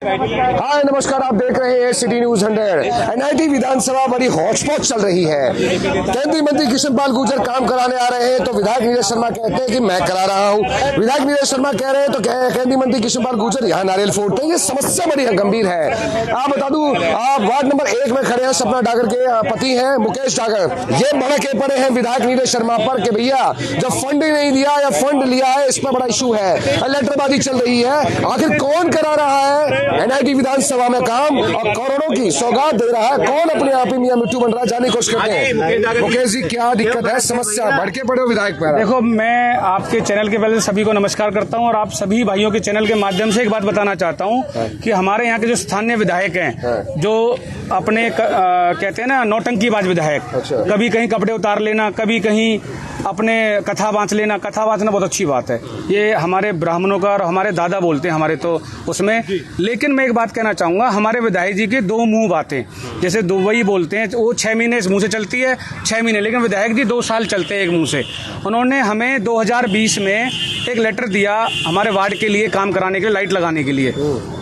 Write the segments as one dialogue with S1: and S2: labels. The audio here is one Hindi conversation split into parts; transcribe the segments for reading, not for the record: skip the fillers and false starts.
S1: हाय नमस्कार, आप देख रहे हैं सिटी न्यूज 100। एनआईटी विधानसभा बड़ी हॉटस्पॉट चल रही है। केंद्रीय मंत्री कृष्णपाल गुर्जर काम कराने आ रहे हैं तो विधायक नीरज शर्मा कहते हैं कि मैं करा रहा हूं। विधायक नीरज शर्मा कह रहे हैं तो केंद्रीय मंत्री कृष्णपाल गुर्जर यहाँ नारियल फोड़ते हैं। ये समस्या बड़ी गंभीर है। आप बता दूं, आप वार्ड नंबर 1 में खड़े हैं, सपना डागर के पति हैं मुकेश डागर। ये भड़के पड़े हैं विधायक नीरज शर्मा पर कि भैया जब फंड ही नहीं दिया या फंड लिया है, इस पर बड़ा इशू है, लेटरबाजी चल रही है। आखिर कौन करा रहा है एनआईटी विधानसभा में काम और करोड़ों की सौगात दे रहा है? कौन अपने आप ही मियां मिट्टू बन रहा है? जाने की कोशिश करते हैं। मुकेश जी, क्या दिक्कत है, समस्या? भड़के पड़े हो विधायक पर।
S2: देखो, मैं आपके चैनल के पहले सभी को नमस्कार करता हूं और आप सभी भाइयों के चैनल के माध्यम से एक बात बताना चाहता हूं कि हमारे यहाँ के जो स्थानीय विधायक हैं, जो अपने कहते हैं ना नौटंकीबाज विधायक, कभी कहीं कपड़े उतार लेना, कभी कहीं अपने कथा वाँच लेना। कथा वाँचना बहुत अच्छी बात है, ये हमारे ब्राह्मणों का और हमारे दादा बोलते हैं हमारे तो उसमें। लेकिन मैं एक बात कहना चाहूंगा, हमारे विधायक जी की दो मुंह बातें, जैसे दुबई बोलते हैं वो 6 महीने इस मुंह से चलती है, 6 महीने, लेकिन विधायक जी 2 साल चलते हैं एक मुंह से। उन्होंने हमें 2020 में एक लेटर दिया हमारे वार्ड के लिए काम कराने के लिए, लाइट लगाने के लिए।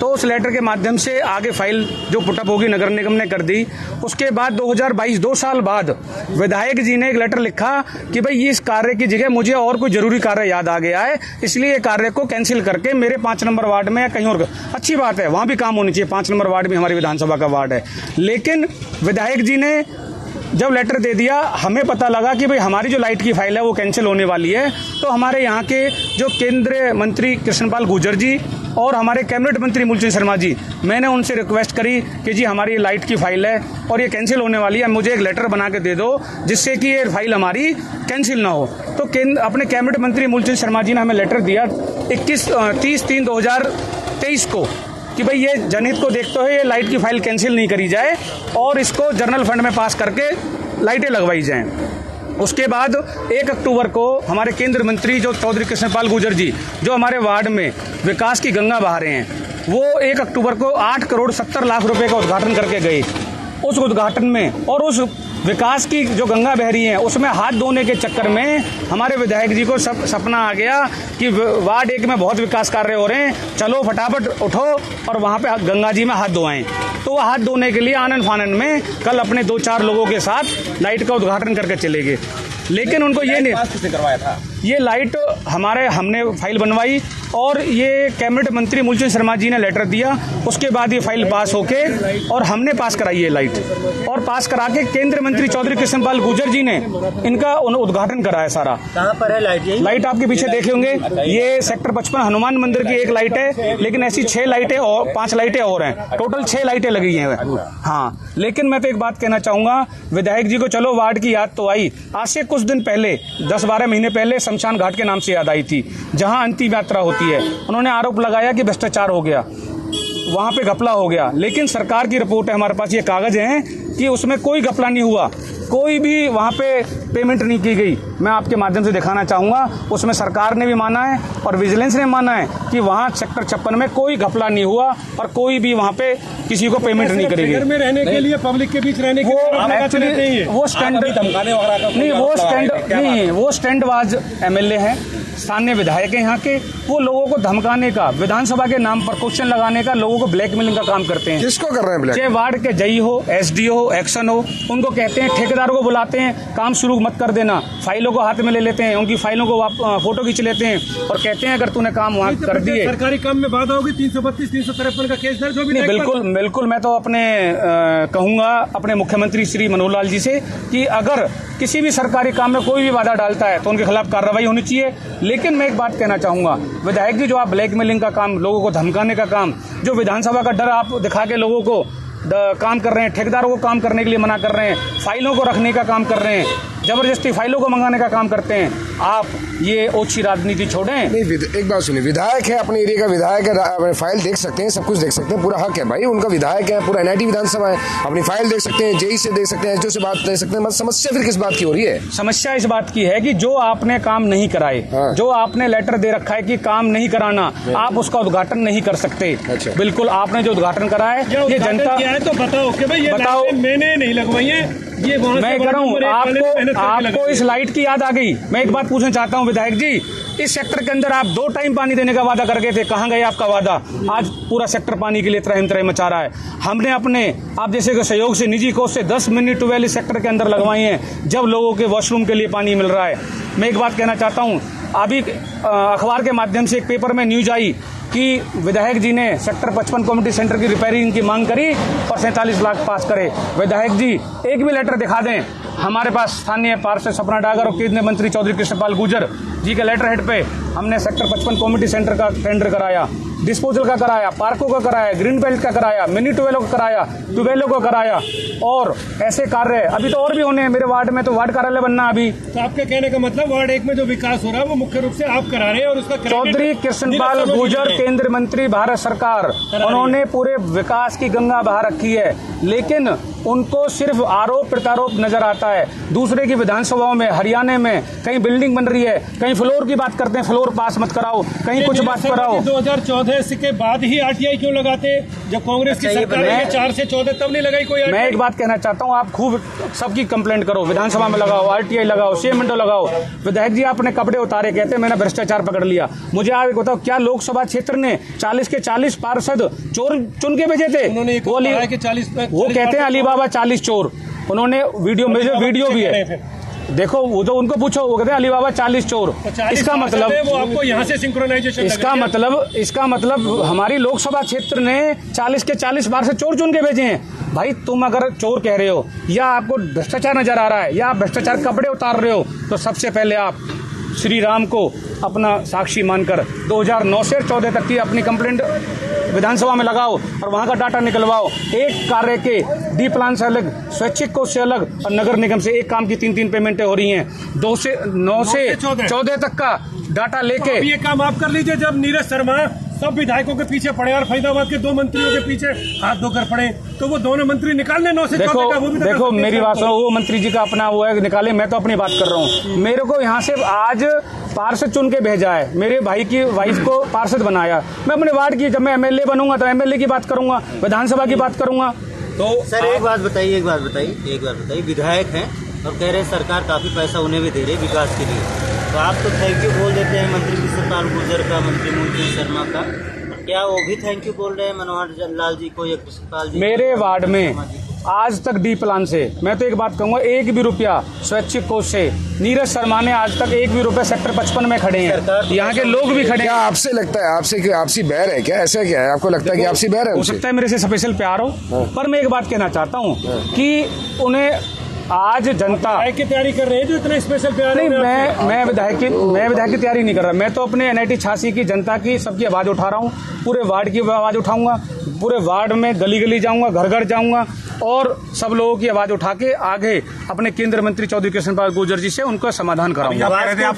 S2: तो उस लेटर के माध्यम से आगे फाइल जो पुटअप होगी नगर निगम ने कर दी। उसके बाद 2022 2 साल बाद विधायक जी ने एक लेटर लिखा कि भाई इस कार्य की जगह मुझे और कोई जरूरी कार्य याद आ गया है, इसलिए ये कार्य को कैंसिल करके मेरे 5 नंबर वार्ड में या कहीं और, अच्छी बात है वहां भी काम होनी चाहिए, 5 नंबर वार्ड भी हमारी विधानसभा का वार्ड है। लेकिन विधायक जी ने जब लेटर दे दिया, हमें पता लगा कि भाई हमारी जो लाइट की फाइल है वो कैंसिल होने वाली है। तो हमारे यहाँ के जो केंद्रीय मंत्री कृष्णपाल गुर्जर जी और हमारे कैबिनेट मंत्री मूलचंद शर्मा जी, मैंने उनसे रिक्वेस्ट करी कि जी हमारी लाइट की फाइल है और ये कैंसिल होने वाली है, मुझे एक लेटर बना के दे दो जिससे कि ये फाइल हमारी कैंसिल ना हो। तो अपने कैबिनेट मंत्री मूलचंद शर्मा जी ने हमें लेटर दिया 30/3/2023 को कि भाई ये जनहित को देखते हुए ये लाइट की फाइल कैंसिल नहीं करी जाए और इसको जनरल फंड में पास करके लाइटें लगवाई जाएं। उसके बाद 1 अक्टूबर को हमारे केंद्रीय मंत्री जो चौधरी कृष्णपाल गुर्जर जी, जो हमारे वार्ड में विकास की गंगा बहा रहे हैं, वो 1 अक्टूबर को 8 करोड़ 70 लाख रुपए का उद्घाटन करके गए। उस उद्घाटन में और उस विकास की जो गंगा बह रही है उसमें हाथ धोने के चक्कर में हमारे विधायक जी को सपना आ गया कि वार्ड 1 में बहुत विकास कार्य हो रहे हैं, चलो फटाफट उठो और वहां पे गंगा जी में हाथ धोआएं। तो वो हाथ धोने के लिए आनन फानन में कल अपने 2-4 लोगों के साथ लाइट का उद्घाटन करके चले गए। लेकिन उनको ये नहीं
S3: किसने करवाया था?
S2: ये लाइट हमने फाइल बनवाई और ये कैबिनेट मंत्री मूलचंद शर्मा जी ने लेटर दिया। उसके बाद ये फाइल पास होके और हमने पास कराई है लाइट, और पास करा के केंद्रीय मंत्री चौधरी कृष्णपाल गुर्जर जी ने इनका उद्घाटन कराया सारा।
S3: कहाँ पर है लाइट?
S2: लाइट आपके पीछे देखे होंगे, ये सेक्टर 55 हनुमान मंदिर की एक लाइट है, लेकिन ऐसी 6 लाइटें और 5 लाइटें और हैं, टोटल 6 लाइटें लगी हैं। हाँ, लेकिन मैं तो एक बात कहना चाहूंगा विधायक जी को, चलो वार्ड की याद तो आई, आज से कुछ दिन पहले 10-12 महीने पहले शमशान घाट के नाम से याद आई थी, जहां अंतिम यात्रा होती है। उन्होंने आरोप लगाया कि भ्रष्टाचार हो गया, वहां पे घपला हो गया, लेकिन सरकार की रिपोर्ट है हमारे पास, ये कागज हैं कि उसमें कोई घपला नहीं हुआ, कोई भी वहां पे पेमेंट नहीं की गई। मैं आपके माध्यम से दिखाना चाहूंगा, उसमें सरकार ने भी माना है और विजिलेंस ने माना है कि वहां सेक्टर 56 में कोई घपला नहीं हुआ और कोई भी वहां पे किसी को पेमेंट नहीं करेगी।
S4: में रहने के लिए, पब्लिक के बीच रहने के लिए वो
S2: स्टैंडबाज एमएलए हैं, स्थानीय विधायक हैं यहाँ के, वो लोगों को धमकाने का, विधानसभा के नाम पर क्वेश्चन लगाने का, लोगों को ब्लैकमेलिंग का काम करते हैं।
S1: किसको कर रहे हैं ब्लैक?
S2: चाहे वार्ड के जई हो, एसडीओ हो, एक्शन हो, उनको कहते हैं, ठेकेदारों को बुलाते हैं, काम शुरू मत कर देना, फाइलों को हाथ में ले लेते हैं, उनकी फाइलों को फोटो खींच लेते हैं और कहते हैं अगर तूने काम वहाँ कर दिए,
S4: सरकारी काम में बाधा होगी। 332-353 का केस दर्ज होगी।
S2: बिल्कुल मैं तो अपने कहूंगा अपने मुख्यमंत्री श्री मनोहर लाल जी से कि अगर किसी भी सरकारी काम में कोई भी बाधा डालता है तो उनके खिलाफ कार्रवाई होनी चाहिए। लेकिन मैं एक बात कहना चाहूंगा, विधायक जी जो आप ब्लैकमेलिंग का काम, लोगों को धमकाने का काम, जो विधानसभा का डर आप दिखा के लोगों को काम कर रहे हैं, ठेकेदारों को काम करने के लिए मना कर रहे हैं, फाइलों को रखने का काम कर रहे हैं, जबरदस्ती फाइलों को मंगाने का काम करते हैं, आप ये ओछी राजनीति छोड़ें।
S1: नहीं, एक बात सुनिए, विधायक है, अपने एरिया का विधायक है, फाइल देख सकते हैं, सब कुछ देख सकते हैं, पूरा हक है भाई, उनका विधायक है, पूरा एनआईटी विधानसभा है, अपनी फाइल देख सकते हैं, जेई से देख सकते हैं, एसडीओ से बात देख सकते हैं। समस्या फिर किस बात की हो रही है?
S2: समस्या इस बात की है कि जो आपने काम नहीं कराए, जो आपने लेटर दे रखा है कि काम नहीं कराना, आप उसका उद्घाटन नहीं कर सकते। बिल्कुल, आपने जो उद्घाटन करा है ये जनता
S4: तो बताओ कि भाई ये
S2: बताओ,
S4: मैंने नहीं लगवाई है, ये
S2: मैं कह रहा हूँ आपको इस लाइट की याद आ गई। मैं एक बात पूछना चाहता हूँ विधायक जी, इस सेक्टर के अंदर आप 2 टाइम पानी देने का वादा करके थे, कहाँ गए आपका वादा? आज पूरा सेक्टर पानी के लिए त्रहिम त्रहिम मचा रहा है। हमने अपने आप जैसे के सहयोग से निजी कोष से 10 मिनी ट्यूबवेल इस सेक्टर के अंदर लगवाई हैं, जब लोगों के वॉशरूम के लिए पानी मिल रहा है। मैं एक बात कहना चाहता हूँ, अभी अखबार के माध्यम से एक पेपर में न्यूज आई कि विधायक जी ने सेक्टर 55 कम्युनिटी सेंटर की रिपेयरिंग की मांग करी और 47 लाख पास करे। विधायक जी एक भी लेटर दिखा दें। हमारे पास स्थानीय पार्षद सपना डागर और केंद्रीय मंत्री चौधरी कृष्णपाल गुर्जर जी के लेटर हेड पे हमने सेक्टर 55 कम्युनिटी सेंटर का टेंडर कराया, डिस्पोजल का कराया, पार्कों का कराया, ग्रीन बेल्ट का कराया, मिनी ट्यूबवेलों का कराया, ट्यूबवेलों को कराया, और ऐसे कार्य अभी तो और भी होने हैं। मेरे वार्ड में तो वार्ड कार्यालय बनना अभी।
S4: तो आपका कहने का मतलब वार्ड 1 में जो विकास हो रहा है वो मुख्य रूप से आप करा रहे हैं और उसका
S2: चौधरी कृष्णपाल गुर्जर केंद्रीय मंत्री भारत सरकार, उन्होंने पूरे विकास की गंगा बहा रखी है, लेकिन उनको सिर्फ आरोप प्रत्यारोप नजर आता है। दूसरे की विधानसभाओं में, हरियाणा में कहीं बिल्डिंग बन रही है, कहीं फ्लोर की बात करते हैं, फ्लोर पास मत कराओ, कहीं कुछ बात कराओ।
S4: 2014 के बाद ही आरटीआई क्यों लगाते? जब कांग्रेस की सरकार है 4 से 14 तब नहीं लगाई कोई?
S2: मैं एक बात कहना चाहता हूं, आप खूब सबकी कंप्लेंट करो, विधानसभा में लगाओ, आरटीआई लगाओ, सीएम विंडो लगाओ। विधायक जी आपने कपड़े उतारे, कहते मैंने भ्रष्टाचार पकड़ लिया। मुझे आप बताओ, क्या लोकसभा क्षेत्र ने 40 के 40 पार्षद चोर चुन के भेजे थे? वो कहते हैं अलीबाबा 40 चोर। उन्होंने वीडियो भी है, देखो वो तो उनको पूछो, वो कहते हैं अलीबाबा 40 चोर। इसका मतलब
S4: वो आपको यहाँ से सिंक्रोनाइजेशन,
S2: इसका मतलब हमारी लोकसभा क्षेत्र ने 40 के 40 बार से चोर चुन के भेजे हैं। भाई तुम अगर चोर कह रहे हो या आपको भ्रष्टाचार नजर आ रहा है या आप भ्रष्टाचार कपड़े उतार रहे हो, तो सबसे पहले आप श्री राम को अपना साक्षी मानकर 2009 से 14 तक की अपनी कंप्लेंट विधानसभा में लगाओ और वहां का डाटा निकलवाओ। एक कार्य के डी प्लान से अलग, स्वैच्छिक कोष से अलग और नगर निगम से एक काम की 3 पेमेंटें हो रही हैं। 9 से 14 तक का डाटा लेके
S4: ये काम आप कर लीजिए। जब नीरज शर्मा सब विधायकों के पीछे पड़े और फरीदाबाद के 2 मंत्रियों के पीछे हाथ धोकर पड़े, तो वो दोनों मंत्री निकालने 9 से 14 का, वो भी
S2: देखो मेरी बात सुनो, वो मंत्री जी का अपना वो है निकाले, मैं तो अपनी बात कर रहा हूँ। मेरे को यहाँ से आज पार्षद चुन के भेजा है, मेरे भाई की वाइफ को पार्षद बनाया। मैं अपने वार्ड की, जब मैं एमएलए बनूंगा तो एमएलए की बात करूंगा, विधानसभा की बात करूंगा। तो
S3: सर एक बात बताइए, विधायक हैं और कह रहे हैं सरकार काफी पैसा उन्हें भी दे रही है विकास के लिए, तो आप तो थैंक यू बोल देते हैं मंत्री कृष्णपाल गुर्जर का, मंत्री मूलचंद शर्मा का, क्या वो भी थैंक यू बोल रहे हैं मनोहर लाल जी को या कृष्णपाल जी?
S2: मेरे वार्ड में आज तक डी प्लान से, मैं तो एक बात कहूंगा, 1 भी रुपया स्वैच्छिक कोष से नीरज शर्मा ने आज तक 1 भी रुपया सेक्टर 55 में खड़े हैं। यहाँ के लोग भी खड़े हैं।
S1: क्या आपसे लगता है, आपसे आपसी बैर है क्या? ऐसा क्या है, आपको लगता है कि आपसी बैर है?
S2: हो सकता है मेरे से स्पेशल प्यार हो, पर मैं एक बात कहना चाहता हूँ कि उन्हें आज जनता
S4: की तैयारी कर रहे हैं जो इतने स्पेशल प्यार
S2: नहीं, मैं विधायक की तैयारी नहीं कर रहा। मैं तो अपने NIT 86 की जनता की सबकी आवाज उठा रहा हूँ, पूरे वार्ड की आवाज उठाऊंगा, पूरे वार्ड में गली गली जाऊंगा, घर घर जाऊंगा और सब लोगों की आवाज उठा के आगे अपने केंद्रीय मंत्री चौधरी कृष्णपाल गुर्जर जी से उनका समाधान कराऊंगा।
S3: भाई साहब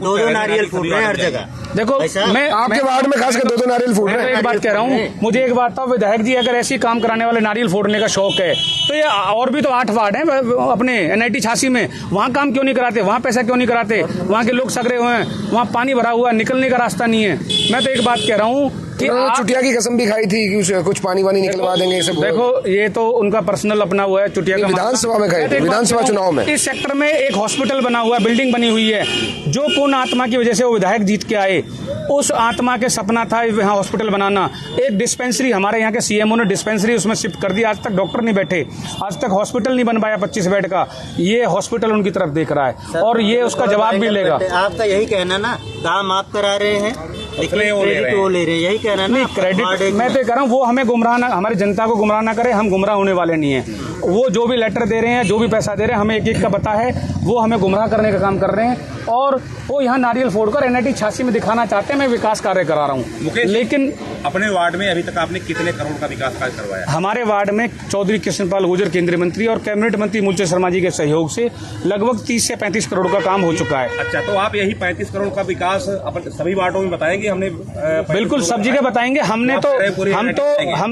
S3: 2 नारियल फूट रहे हैं हर जगह।
S2: देखो मैं
S1: आपके वार्ड में खासकर 2 नारियल फूट रहे हैं।
S2: एक बात कह रहा हूँ, मुझे एक बात था, विधायक जी अगर ऐसी काम कराने वाले नारियल फोड़ने का शौक है तो ये और भी तो 8 वार्ड हैं अपने NIT 86 में, वहाँ काम क्यों नहीं कराते? वहाँ पैसा क्यों नहीं कराते? वहाँ के लोग सगरे हुए हैं, वहाँ पानी भरा हुआ, निकलने का रास्ता नहीं है। मैं तो एक बात कह रहा हूँ कि
S1: चुटिया की कसम भी खाई थी कि कुछ पानी वानी निकलवा देंगे। सब
S2: देखो ये तो उनका पर्सनल अपना हुआ है, चुटिया का
S1: विधानसभा में खाई थी, विधानसभा चुनाव में।
S2: इस सेक्टर में एक हॉस्पिटल बना हुआ है, बिल्डिंग बनी हुई है, जो पूर्ण आत्मा की वजह से वो विधायक जीत के आए, उस आत्मा के सपना था यहाँ हॉस्पिटल बनाना। एक डिस्पेंसरी हमारे यहाँ के CMO ने डिस्पेंसरी उसमें शिफ्ट कर दी, आज तक डॉक्टर नहीं बैठे, आज तक हॉस्पिटल नहीं बन पाया 25 बेड का। ये हॉस्पिटल उनकी तरफ देख रहा है और ये उसका जवाब भी लेगा।
S3: आपका यही कहना ना, काम आप करा रहे हैं लेकिन क्रेडिट वो ले रहे हैं, यही कहना ना?
S2: क्रेडिट मैं तो कह रहा हूँ, वो हमें गुमराह ना, हमारी जनता को गुमराह ना करे, हम गुमराह होने वाले नहीं हैं। वो जो भी लेटर दे रहे हैं, जो भी पैसा दे रहे हैं, हमें एक का पता है, वो हमें गुमराह करने का काम कर रहे हैं और वो यहाँ नारियल फोड़कर NIT 86 में दिखाना चाहते हैं मैं विकास कार्य करा रहा हूँ। लेकिन
S5: अपने वार्ड में अभी तक आपने कितने करोड़ का विकास कार्य करवाया?
S2: हमारे वार्ड में चौधरी कृष्णपाल गुर्जर केंद्रीय मंत्री और कैबिनेट मंत्री मूलचंद शर्मा जी के सहयोग से लगभग 30 से 35 करोड़ का काम हो चुका है।
S5: अच्छा, तो आप यही 35 करोड़ का विकास सभी वार्डों में बताएंगे? हमने
S2: बिल्कुल सब जगह बताएंगे। हम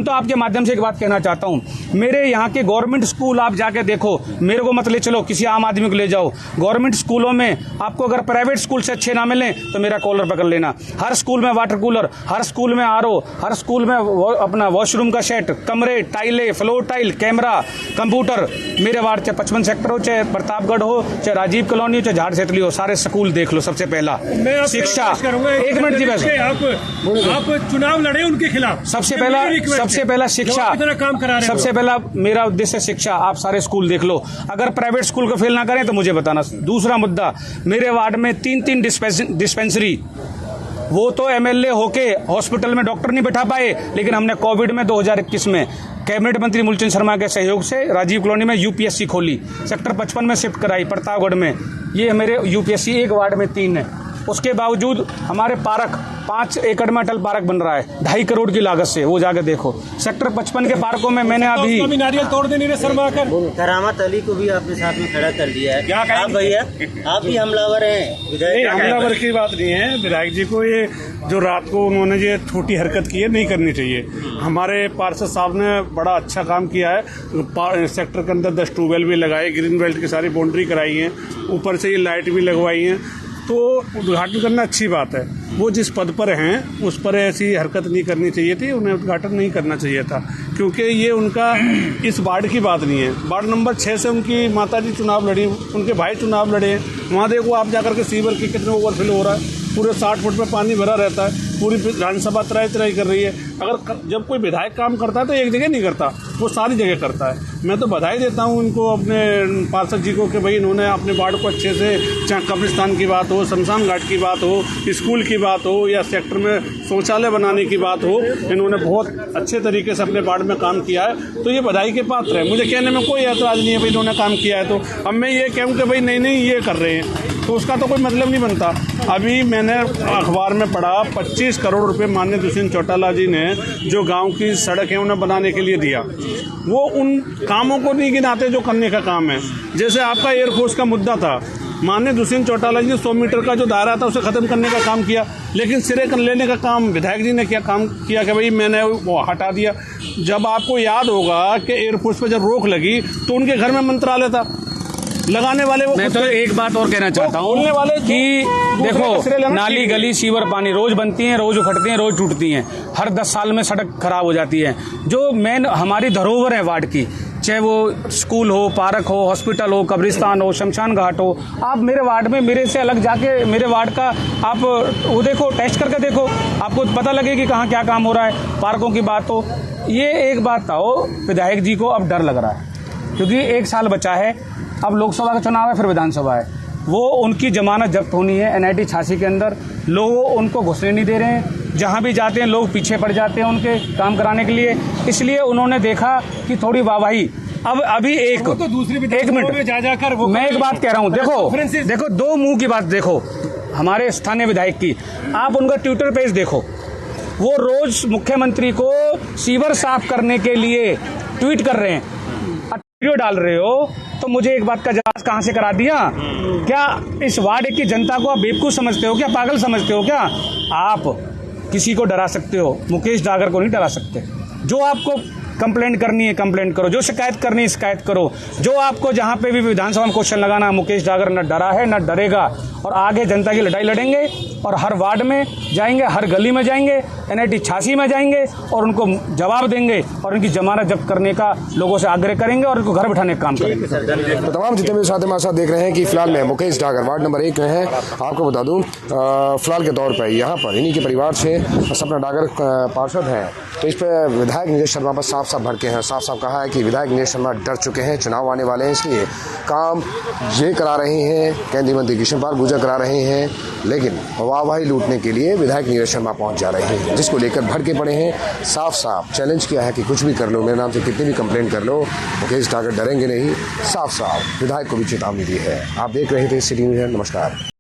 S2: तो आपके माध्यम से एक बात कहना चाहता हूँ, मेरे यहाँ के गवर्नमेंट गवर्नमेंट स्कूल आप जाके देखो, मेरे को मत ले चलो, किसी आम आदमी को ले जाओ। गवर्नमेंट स्कूलों में आपको अगर प्राइवेट स्कूल से अच्छे ना मिले तो मेरा कॉलर पकड़ लेना। हर स्कूल में वाटर कूलर, हर स्कूल में आरओ, हर स्कूल में अपना वॉशरूम का सेट, कमरे, टाइलें, फ्लोर टाइल, कैमरा, कंप्यूटर। मेरे वार्ड चाहे 55 सेक्टर हो, चाहे प्रतापगढ़ हो, चाहे राजीव कॉलोनी हो, चाहे झाड़ सेतली हो, सारे स्कूल देख लो। सबसे पहला शिक्षा, एक मिनट जी, बस
S4: आप चुनाव लड़े उनके खिलाफ।
S2: सबसे पहला शिक्षा,
S4: काम करा रहे
S2: सबसे पहला मेरा उद्देश्य शिक्षा। आप सारे स्कूल देख लो, अगर प्राइवेट स्कूल को फेल ना करें तो मुझे बताना। दूसरा मुद्दा, मेरे वार्ड में 3 डिस्पेंसरी, वो तो एमएलए होके हॉस्पिटल में डॉक्टर नहीं बैठा पाए, लेकिन हमने कोविड में 2021 में कैबिनेट मंत्री मूलचंद शर्मा के सहयोग से राजीव कॉलोनी में यूपीएससी खोली, सेक्टर 55 में शिफ्ट कराई, प्रतापगढ़ में। ये मेरे यूपीएससी एक वार्ड में 3 है। उसके बावजूद हमारे पार्क 5 एकड़ में अटल पार्क बन रहा है 2.5 करोड़ की लागत से, वो जाकर देखो। सेक्टर 55 के पार्कों में मैंने अभी
S4: नारियल तोड़ दे नीरज शर्मा कर।
S3: करामत अली को भी आपने साथ में खड़ा कर दिया है। क्या आप भैया, आप भी हमलावर हैं विधायक?
S6: हमलावर की बात नहीं है। विधायक जी को ये जो रात को उन्होंने ये छोटी हरकत की है, नहीं करनी चाहिए। हमारे पार्षद साहब ने बड़ा अच्छा काम किया है। सेक्टर के अंदर 10 ट्यूबवेल भी लगाए, ग्रीन बेल्ट की सारी बाउंड्री कराई है, ऊपर से ये लाइट भी लगवाई है। तो उद्घाटन करना अच्छी बात है। वो जिस पद पर हैं उस पर ऐसी हरकत नहीं करनी चाहिए थी, उन्हें उद्घाटन नहीं करना चाहिए था, क्योंकि ये उनका इस वार्ड की बात नहीं है। वार्ड नंबर 6 से उनकी माताजी चुनाव लड़ी, उनके भाई चुनाव लड़े हैं। वहाँ देखो आप जाकर के सीवर की कितने ओवरफ्लो हो रहा है, पूरे 60 फुट में पानी भरा रहता है, पूरी विधानसभा तराई कर रही है। अगर जब कोई विधायक काम करता है तो एक जगह नहीं करता, वो सारी जगह करता है। मैं तो बधाई देता हूँ उनको, अपने पार्षद जी को, कि भाई इन्होंने अपने वार्ड को अच्छे से, चाहे कब्रिस्तान की बात हो, शमशान घाट की बात हो, स्कूल की बात हो, या सेक्टर में शौचालय बनाने की बात हो, इन्होंने बहुत अच्छे तरीके से अपने वार्ड में काम किया है। तो ये बधाई के पात्र है। मुझे कहने में कोई ऐतराज़ नहीं है भाई इन्होंने काम किया है। तो अब मैं ये कहूँ कि भाई नहीं ये कर रहे हैं, तो उसका तो कोई मतलब नहीं बनता। अभी मैंने अखबार में पढ़ा 25 करोड़ रुपए माननीय दुष्यंत चौटाला जी ने जो गांव की सड़क है उन्हें बनाने के लिए दिया। वो उन कामों को नहीं गिनाते जो करने का काम है। जैसे आपका एयरफोर्स का मुद्दा था, माननीय दुष्यंत चौटाला जी ने 100 मीटर का जो दायरा था उसे ख़त्म करने का काम किया, लेकिन सिरे कर लेने का काम विधायक जी ने क्या काम किया कि भाई मैंने वो हटा दिया। जब आपको याद होगा कि एयरफोर्स पर जब रोक लगी तो उनके घर में मंत्रालय था, लगाने वाले वो।
S2: मैं तो एक बात और कहना चाहता हूँ कि देखो, नाली गली सीवर पानी रोज बनती हैं, रोज उखड़ती हैं, रोज टूटती हैं। हर 10 साल में सड़क खराब हो जाती है। जो मेन हमारी धरोहर है वार्ड की, चाहे वो स्कूल हो, पार्क हो, हॉस्पिटल हो, कब्रिस्तान हो, शमशान घाट हो, आप मेरे वार्ड में मेरे से अलग जाके मेरे वार्ड का आप वो देखो, टेस्ट करके देखो, आपको पता लगे कि कहाँ क्या काम हो रहा है। पार्कों की बात हो, ये एक बात था, वो विधायक जी को अब डर लग रहा है, क्योंकि 1 साल बचा है। अब लोकसभा का चुनाव है, फिर विधानसभा है। वो उनकी जमानत जब्त होनी है NIT 86 के अंदर। लोग उनको घुसने नहीं दे रहे हैं, जहाँ भी जाते हैं लोग पीछे पड़ जाते हैं उनके काम कराने के लिए। इसलिए उन्होंने देखा कि थोड़ी वाहवाही अब अभी एक मिनट
S4: जाकर
S2: मैं एक बात कह रहा हूँ। देखो 2 मुंह की बात देखो हमारे स्थानीय विधायक की। आप उनका ट्विटर पेज देखो, वो रोज मुख्यमंत्री को सीवर साफ करने के लिए ट्वीट कर रहे हैं, वीडियो डाल रहे हो। तो मुझे एक बात का जवाब कहां से करा दिया? क्या इस वार्ड की जनता को आप बेवकूफ समझते हो क्या? पागल समझते हो क्या? आप किसी को डरा सकते हो, मुकेश डागर को नहीं डरा सकते। जो आपको कंप्लेंट करनी है कंप्लेंट करो, जो शिकायत करनी है शिकायत करो। जो आपको जहां पे भी विधानसभा में क्वेश्चन लगाना, मुकेश डागर न डरा है न डरेगा, और आगे जनता की लड़ाई लड़ेंगे और हर वार्ड में जाएंगे, हर गली में जाएंगे, NIT 86 में जाएंगे और उनको जवाब देंगे और उनकी जमानत जब्त करने का लोगों से आग्रह करेंगे और उनको घर बैठाने का काम करेंगे।
S1: तो तमाम जितने भी साथ हमारे साथ देख रहे हैं कि फिलहाल में मुकेश डागर वार्ड नंबर 1 में है। आपको बता दूं फिलहाल के तौर पर यहाँ पर इन्हीं के परिवार से सपना डागर पार्षद हैं। तो इस पर विधायक नीरज शर्मा पर साफ साफ भड़के हैं, साफ साफ कहा है कि विधायक नीरज शर्मा डर चुके हैं, चुनाव आने वाले हैं, इसलिए काम ये करा रहे हैं, केंद्रीय मंत्री कृष्ण पाल गुर्जर करा रहे हैं, लेकिन वाहवाही लूटने के लिए विधायक नीरज शर्मा पहुंच जा रहे हैं, जिसको लेकर भड़के पड़े हैं। साफ साफ चैलेंज किया है कि कुछ भी कर लो, मेरे नाम से कितनी भी कंप्लेंट कर लो, मुकेश डागर डरेंगे नहीं। साफ साफ विधायक को भी चेतावनी दी है। आप देख रहे थे सिटी न्यूज़। नमस्कार।